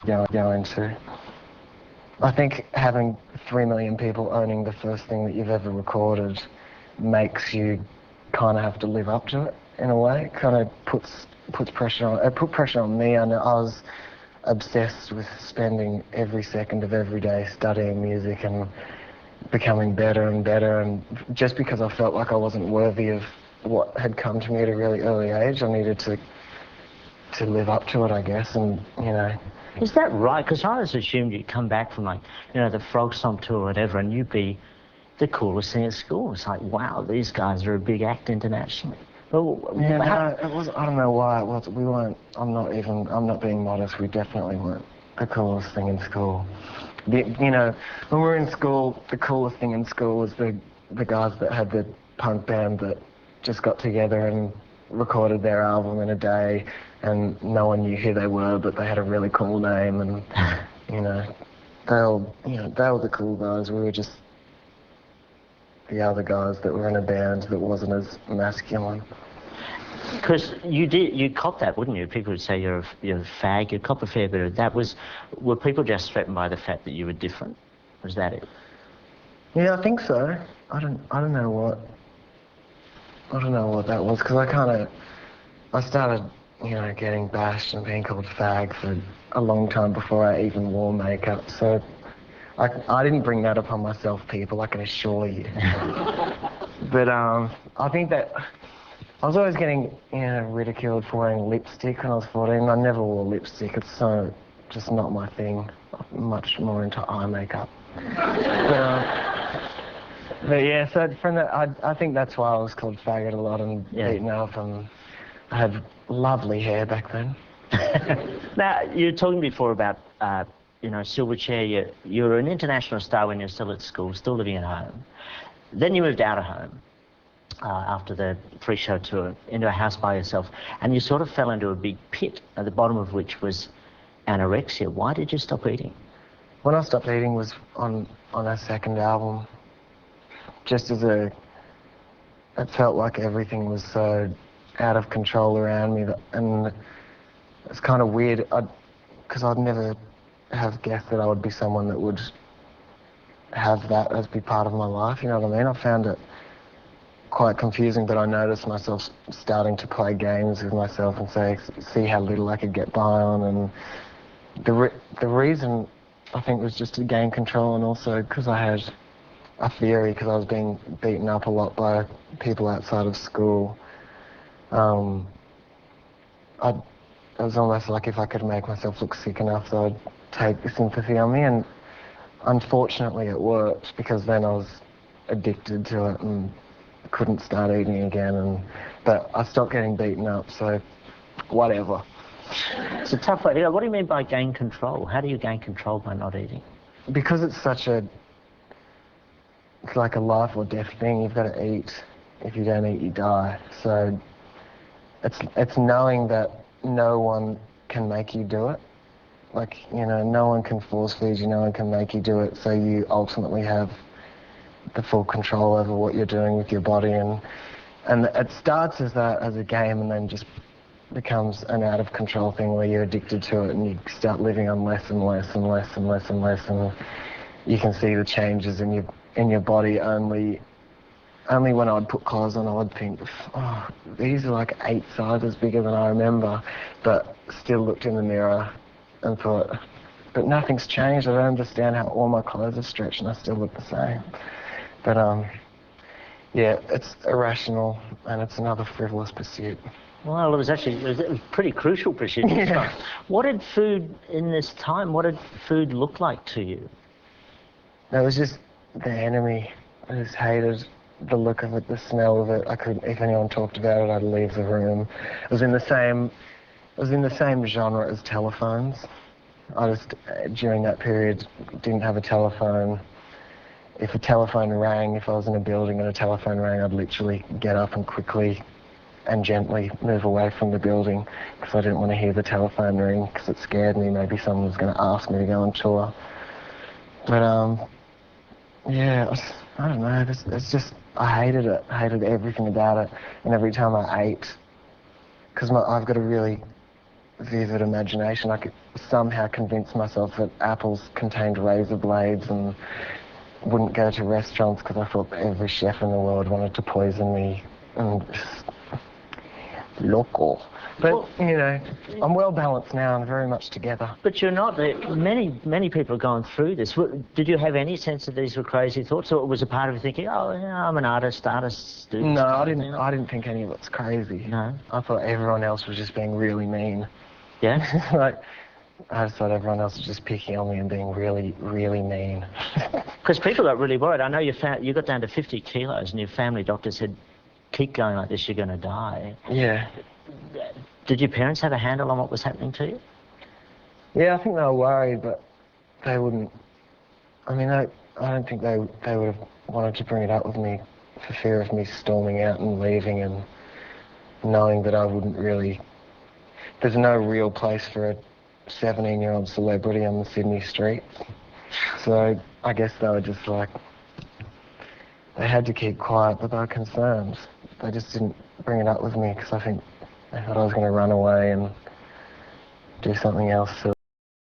going to. I think having 3 million people owning the first thing that you've ever recorded makes you kind of have to live up to it in a way. It kind of puts pressure on. It put pressure on me, and I was obsessed with spending every second of every day studying music and becoming better and better. And just because I felt like I wasn't worthy of what had come to me at a really early age, I needed to live up to it, I guess. And you know. Is that right? Because I always assumed you'd come back from, like, you know, the Frog Stomp tour or whatever, and you'd be the coolest thing at school. It's like, wow, these guys are a big act internationally. Well, yeah, no, it was. I don't know why it was. We weren't. I'm not being modest. We definitely weren't the coolest thing in school. You know, when we were in school, the coolest thing in school was the guys that had the punk band that just got together and recorded their album in a day, and no one knew who they were, but they had a really cool name, and you know, they were the cool guys. We were just the other guys that were in a band that wasn't as masculine. Because you copped that, wouldn't you? People would say you're a fag. You cop a fair bit of that. Were people just threatened by the fact that you were different? Was that it? Yeah, I think so. I don't know what that was, because I started, you know, getting bashed and being called fag for a long time before I even wore makeup. So I didn't bring that upon myself, people, I can assure you. But I think that I was always getting, you know, ridiculed for wearing lipstick when I was 14. I never wore lipstick. It's so just not my thing. I'm much more into eye makeup. But yeah, so from that, I think that's why I was called faggot a lot and beaten up, and I had lovely hair back then. Now, you were talking before about, you know, Silverchair. You were an international star when you were still at school, still living at home. Then you moved out of home after the three-show tour, into a house by yourself, and you sort of fell into a big pit, at the bottom of which was anorexia. Why did you stop eating? When I stopped eating was on our second album. Just as it felt like everything was so out of control around me, and it's kind of weird, because I'd never have guessed that I would be someone that would have that as be part of my life, you know what I mean? I found it quite confusing, but I noticed myself starting to play games with myself and see how little I could get by on, and the reason, I think, was just to gain control, and also because I had a theory, because I was being beaten up a lot by people outside of school. It was almost like if I could make myself look sick enough, so I'd take the sympathy on me, and unfortunately it worked, because then I was addicted to it and couldn't start eating again, but I stopped getting beaten up, so whatever. It's a tough way. What do you mean by gain control? How do you gain control by not eating? Because it's like a life or death thing. You've got to eat. If you don't eat, you die. So it's knowing that no one can make you do it. Like, you know, no one can force feed you, no one can make you do it, so you ultimately have the full control over what you're doing with your body, and it starts as a game, and then just becomes an out of control thing where you're addicted to it, and you start living on less and less and less and less and less, and you can see the changes in your body only when I'd put clothes on. I'd think, oh, these are like 8 sizes bigger than I remember, but still looked in the mirror and thought, but nothing's changed. I don't understand how all my clothes are stretched and I still look the same. But yeah, it's irrational, and it's another frivolous pursuit. Well, it was a pretty crucial pursuit. Yeah. What did food look like to you? It was just the enemy. I just hated the look of it, the smell of it. If anyone talked about it, I'd leave the room. It was in the same genre as telephones. I just, during that period, didn't have a telephone. If a telephone rang, if I was in a building and a telephone rang, I'd literally get up and quickly and gently move away from the building, because I didn't want to hear the telephone ring, because it scared me. Maybe someone was going to ask me to go on tour. But yeah, I don't know. It's just, I hated it. I hated everything about it. And every time I ate, because I've got a really vivid imagination, somehow convince myself that apples contained razor blades and wouldn't go to restaurants because I thought every chef in the world wanted to poison me. And local. But, Well, you know, I'm well balanced now and very much together. But you're not. Many people have gone through this. Did you have any sense that these were crazy thoughts, or was a part of you thinking, oh, yeah, I'm an artist, artists do this? No, I didn't think any of it's crazy. No? I thought everyone else was just being really mean. Yeah? Like, I just thought everyone else was just picking on me and being really, really mean. Because people got really worried. I know you got down to 50 kilos and your family doctor said, keep going like this, you're going to die. Yeah. Did your parents have a handle on what was happening to you? Yeah, I think they were worried, but they wouldn't. I mean, I don't think they would have wanted to bring it up with me for fear of me storming out and leaving and knowing that I wouldn't really... There's no real place for a 17-year-old celebrity on the Sydney streets. So I guess they were just like... They had to keep quiet, but they were concerned. They just didn't bring it up with me because I think they thought I was going to run away and do something else.